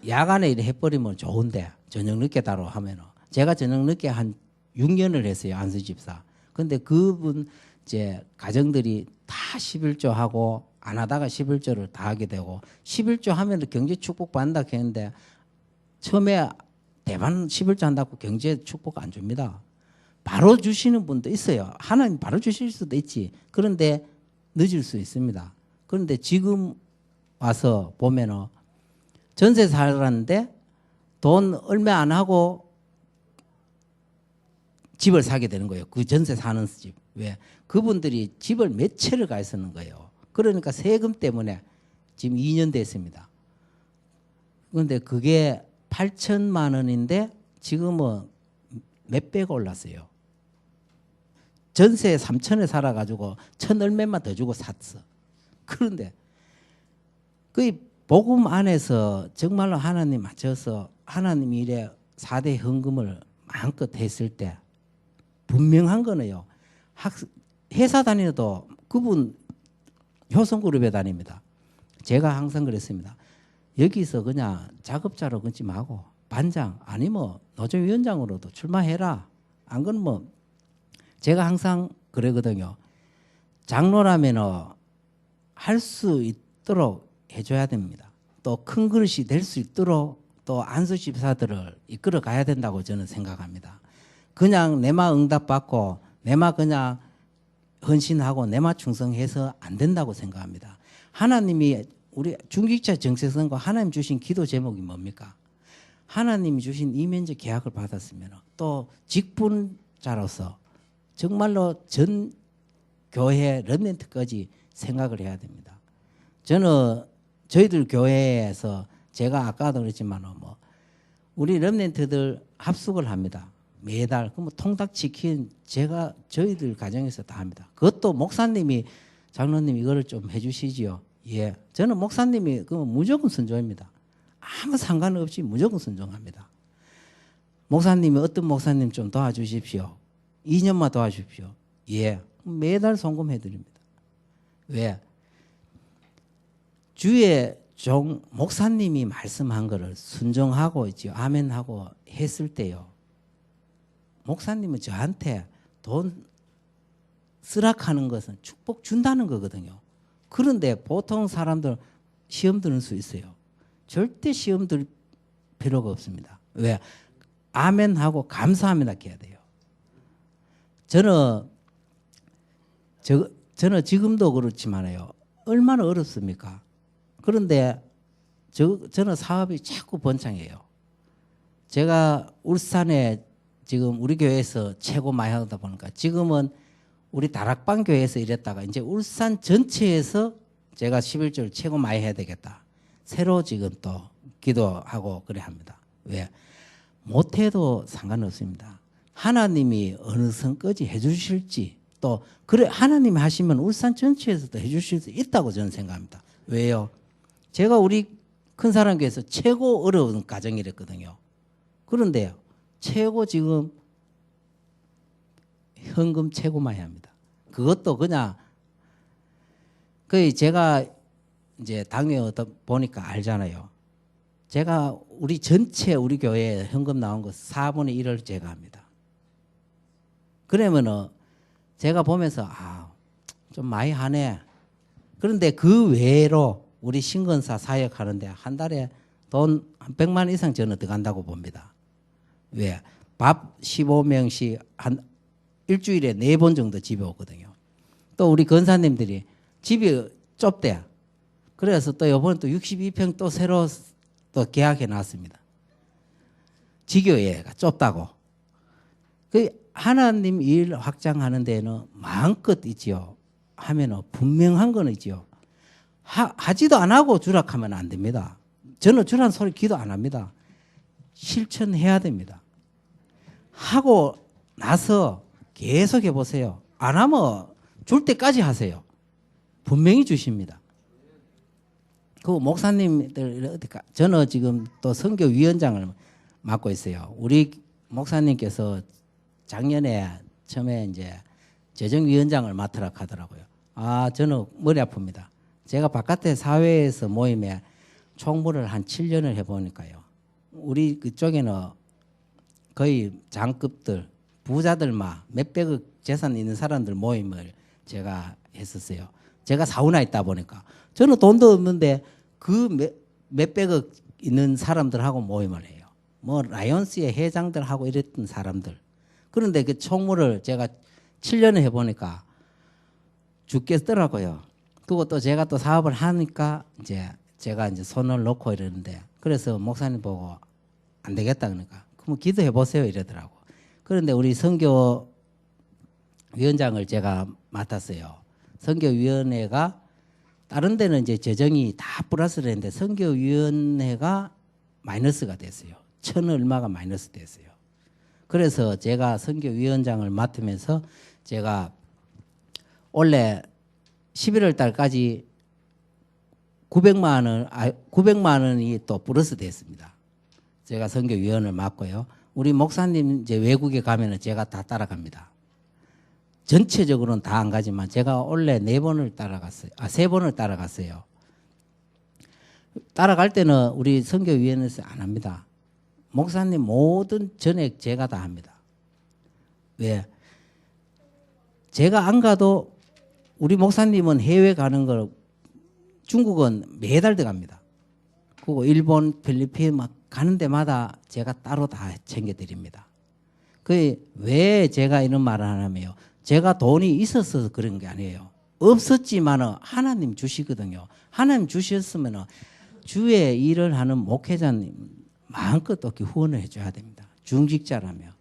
야간에 이래 해버리면 좋은데 저녁 늦게 따로 하면은 제가 저녁 늦게 한 6년을 했어요. 안수집사. 근데 그분 이제 가정들이 다 11조 하고 안 하다가 11조를 다 하게 되고 11조 하면 경제 축복 받는다 했는데 처음에 대만 11조 한다고 경제 축복 안 줍니다. 바로 주시는 분도 있어요. 하나님 바로 주실 수도 있지. 그런데 늦을 수 있습니다. 그런데 지금 와서 보면은 전세 살았는데 돈 얼마 안 하고 집을 사게 되는 거예요. 그 전세 사는 집. 왜? 그분들이 집을 몇 채를 가 있었는 거예요. 그러니까 세금 때문에 지금 2년 됐습니다. 그런데 그게 8천만 원인데 지금은 몇백 올랐어요. 전세 3천에 살아가지고 1,000 얼마만 더 주고 샀어. 그런데 그 복음 안에서 정말로 하나님 맞춰서 하나님이 이래 4대 헌금을 마음껏 했을 때 분명한 거는요. 회사 다니도 그분 효성그룹에 다닙니다. 제가 항상 그랬습니다. 여기서 그냥 작업자로 끊지 말고 반장 아니면 노조위원장으로도 출마해라. 안 그러면 제가 항상 그러거든요. 장로라면 할 수 있도록 해줘야 됩니다. 또 큰 그릇이 될 수 있도록 또 안수 집사들을 이끌어 가야 된다고 저는 생각합니다. 그냥 내마 응답받고 내마 그냥 헌신하고 내마 충성해서 안 된다고 생각합니다. 하나님이 우리 중직자 정체성과 하나님 주신 기도 제목이 뭡니까? 하나님이 주신 이면적 계약을 받았으면 또 직분자로서 정말로 전 교회 렘넌트까지 생각을 해야 됩니다. 저는 저희들 교회에서 제가 아까도 그랬지만 뭐 우리 렘넌트들 합숙을 합니다. 매달 그럼 통닭 치킨 제가 저희들 가정에서 다 합니다. 그것도 목사님이 장로님 이거를 좀 해주시지요. 예, 저는 목사님이 그 무조건 순종입니다. 아무 상관없이 무조건 순종합니다. 목사님이 어떤 목사님 좀 도와주십시오. 2년만 도와주십시오. 예, 매달 송금해 드립니다. 왜? 주의 종 목사님이 말씀한 거를 순종하고 있지요. 아멘하고 했을 때요. 목사님은 저한테 돈 쓰락하는 것은 축복 준다는 거거든요. 그런데 보통 사람들 시험 드는 수 있어요. 절대 시험 들 필요가 없습니다. 왜? 아멘하고 감사합니다 해야 돼요. 저는 지금도 그렇지만요. 얼마나 어렵습니까? 그런데 저는 사업이 자꾸 번창해요. 제가 울산에 지금 우리 교회에서 최고 많이 하다 보니까 지금은 우리 다락방 교회에서 일했다가 이제 울산 전체에서 제가 11조를 최고 많이 해야 되겠다. 새로 지금 또 기도하고 그래 합니다. 왜? 못해도 상관없습니다. 하나님이 어느 선까지 해주실지 또 그래 하나님이 하시면 울산 전체에서도 해주실 수 있다고 저는 생각합니다. 왜요? 제가 우리 큰사랑교회에서 최고 어려운 가정이랬거든요. 그런데요, 최고 지금 현금 최고 많이 합니다. 그것도 그냥 거의 제가 이제 당뇨 보니까 알잖아요. 제가 우리 전체 우리 교회에 현금 나온 거 4분의 1을 제가 합니다. 그러면은 제가 보면서 좀 많이 하네. 그런데 그 외로 우리 신건사 사역하는데 한 달에 돈 한 100만 원 이상 저는 들어간다고 봅니다. 왜? 밥 15명씩 한 일주일에 4번 정도 집에 오거든요. 또 우리 건사님들이 집이 좁대. 그래서 또 이번에 또 62평 또 새로 또 계약해 놨습니다. 지교회가 좁다고. 그 하나님 일 확장하는 데는 마음껏 있지요. 하면은 분명한 건 있지요. 하지도 안 하고 주락하면 안 됩니다. 저는 주란 소리 기도 안 합니다. 실천해야 됩니다. 하고 나서 계속 해보세요. 안 하면 줄 때까지 하세요. 분명히 주십니다. 그 목사님들 어디까? 저는 지금 또 선교위원장을 맡고 있어요. 우리 목사님께서 작년에 처음에 이제 재정위원장을 맡으라 하더라고요. 저는 머리 아픕니다. 제가 바깥에 사회에서 모임에 총무를 한 7년을 해보니까요. 우리 그쪽에는 거의 장급들, 부자들만 몇백억 재산 있는 사람들 모임을 제가 했었어요. 제가 사우나 있다 보니까 저는 돈도 없는데 그 몇백억 있는 사람들하고 모임을 해요. 뭐 라이온스의 회장들하고 이랬던 사람들. 그런데 그 총무를 제가 7년을 해보니까 죽겠더라고요. 그리고 또 제가 또 사업을 하니까 이제 제가 이제 손을 놓고 이러는데 그래서 목사님 보고 안 되겠다 그러니까 그럼 기도해 보세요 이러더라고. 그런데 우리 선교위원장을 제가 맡았어요. 선교위원회가 다른 데는 이제 재정이 다 플러스를 했는데 선교위원회가 마이너스가 됐어요. 1,000 얼마가 마이너스 됐어요. 그래서 제가 선교위원장을 맡으면서 제가 원래 11월 달까지 900만 원이 또 플러스 됐습니다. 제가 선교위원을 맡고요. 우리 목사님 이제 외국에 가면은 제가 다 따라갑니다. 전체적으로는 다 안 가지만 제가 원래 4번을 따라갔어요. 3번을 따라갔어요. 따라갈 때는 우리 선교위원회에서 안 합니다. 목사님 모든 전액 제가 다 합니다. 왜? 제가 안 가도 우리 목사님은 해외 가는 걸 중국은 매달 들어갑니다. 그리고 일본, 필리핀 막 가는 데마다 제가 따로 다 챙겨드립니다. 왜 제가 이런 말을 하냐면요. 제가 돈이 있어서 그런 게 아니에요. 없었지만 하나님 주시거든요. 하나님 주셨으면 주의 일을 하는 목회자님 마음껏 또 후원을 해줘야 됩니다. 중직자라면.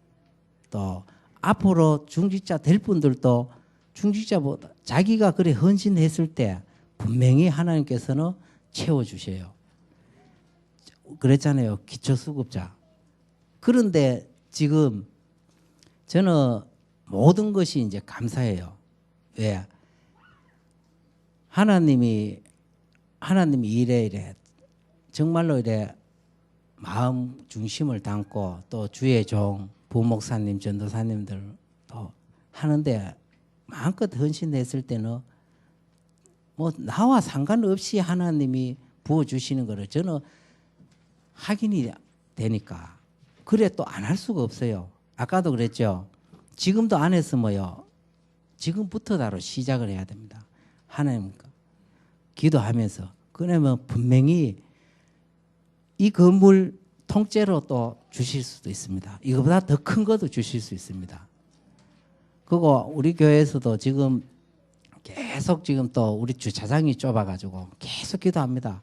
또 앞으로 중직자 될 분들도 중직자보다 자기가 그래 헌신했을 때 분명히 하나님께서는 채워주셔요. 그랬잖아요. 기초수급자. 그런데 지금 저는 모든 것이 이제 감사해요. 왜? 하나님이 이래 정말로 이래 마음 중심을 담고 또 주의 종 부목사님 전도사님들 또 하는데 마음껏 헌신했을 때는 뭐 나와 상관없이 하나님이 부어주시는 거를 저는 확인이 되니까 그래 또 안 할 수가 없어요. 아까도 그랬죠. 지금도 안 했으면요. 지금부터다로 시작을 해야 됩니다. 하나님 기도하면서 그러면 분명히 이 건물 통째로 또 주실 수도 있습니다. 이거보다 더 큰 것도 주실 수 있습니다. 그리고 우리 교회에서도 지금 계속 지금 또 우리 주차장이 좁아가지고 계속 기도합니다.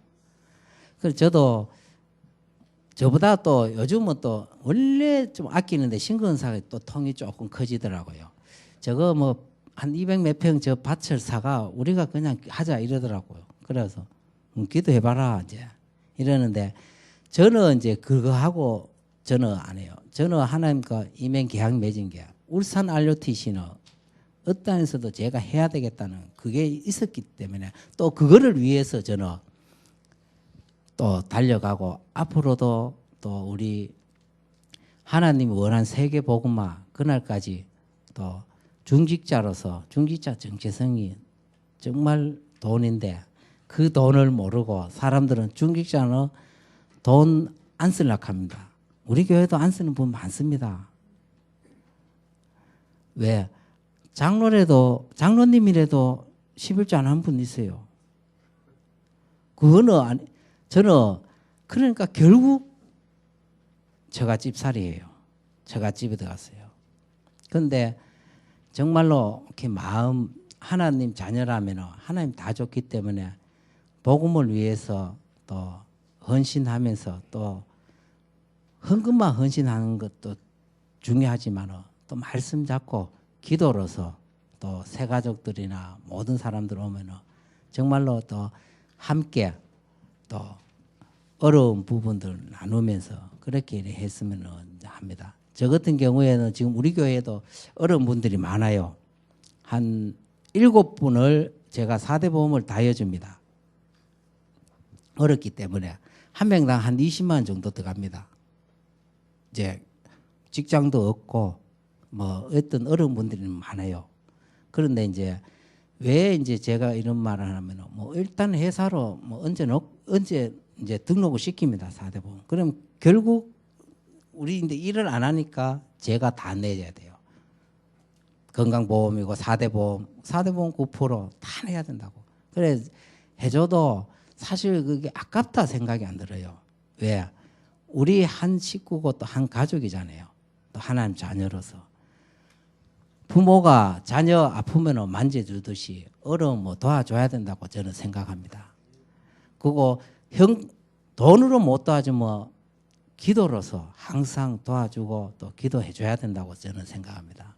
그래서 저도 저보다 또 요즘은 또 원래 좀 아끼는데 신건사가 또 통이 조금 커지더라고요. 저거 뭐 한 200 몇 평 저 밭을 사가 우리가 그냥 하자 이러더라고요. 그래서 기도해봐라 이제 이러는데 저는 이제 그거 하고 저는 안 해요. 저는 하나님과 이면 계약 맺은 게 울산 RUTC는 어떠한에서도 제가 해야 되겠다는 그게 있었기 때문에 또 그거를 위해서 저는 또 달려가고 앞으로도 또 우리 하나님이 원한 세계 복음화 그날까지 또 중직자로서 중직자 정체성이 정말 돈인데 그 돈을 모르고 사람들은 중직자는 돈 안 쓰려고 합니다. 우리 교회도 안 쓰는 분 많습니다. 왜? 장로님이라도 11조 안 한 분 있어요. 그거는 저는 그러니까 결국 처갓집살이에요. 처갓집에 들어갔어요. 그런데 정말로 이렇게 마음 하나님 자녀라면 하나님 다 줬기 때문에 복음을 위해서 또 헌신하면서 또 헌금만 헌신하는 것도 중요하지만 또 말씀 잡고 기도로서 또 새가족들이나 모든 사람들 오면 정말로 또 함께 또 어려운 부분들 나누면서 그렇게 했으면 합니다. 저 같은 경우에는 지금 우리 교회에도 어려운 분들이 많아요. 한 7분을 제가 4대 보험을 다 해줍니다. 어렵기 때문에 한 명당 한 20만 원 정도 들어갑니다. 이제 직장도 없고 뭐 어떤 어려운 분들이 많아요. 그런데 이제 왜 이제 제가 이런 말을 하냐면 뭐 일단 회사로 뭐 언제 이제 등록을 시킵니다. 4대 보험. 그럼 결국 우리 이제 일을 안 하니까 제가 다 내야 돼요. 건강보험이고 4대 보험 9%다 내야 된다고. 그래 해줘도 사실 그게 아깝다 생각이 안 들어요. 왜? 우리 한 식구고 또 한 가족이잖아요. 또 하나님 자녀로서. 부모가 자녀 아프면 만져주듯이 어려움 뭐 도와줘야 된다고 저는 생각합니다. 그거 돈으로 못 도와주면 기도로서 항상 도와주고 또 기도해 줘야 된다고 저는 생각합니다.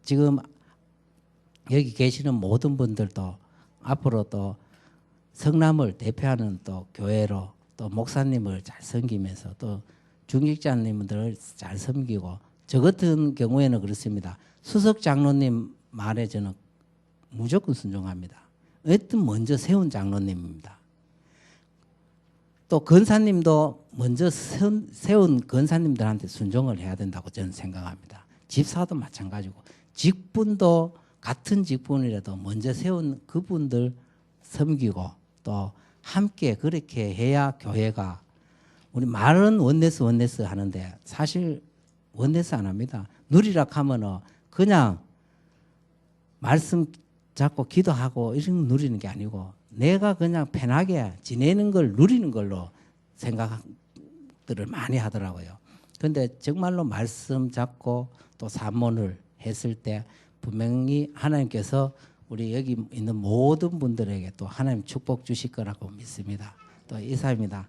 지금 여기 계시는 모든 분들도 앞으로 또 성남을 대표하는 또 교회로 또 목사님을 잘 섬기면서 또 중직자님들을 잘 섬기고 저 같은 경우에는 그렇습니다. 수석 장로님 말에 저는 무조건 순종합니다. 어떤 먼저 세운 장로님입니다. 또 권사님도 먼저 세운 권사님들한테 순종을 해야 된다고 저는 생각합니다. 집사도 마찬가지고 직분도 같은 직분이라도 먼저 세운 그분들 섬기고 또 함께 그렇게 해야 교회가 우리 말은 원네스 하는데 사실 원네스 안 합니다. 누리락 하면은 그냥 말씀 잡고 기도하고 이런 거 누리는 게 아니고 내가 그냥 편하게 지내는 걸 누리는 걸로 생각들을 많이 하더라고요. 그런데 정말로 말씀 잡고 또 산문을 했을 때 분명히 하나님께서 우리 여기 있는 모든 분들에게 또 하나님 축복 주실 거라고 믿습니다. 또 이사입니다.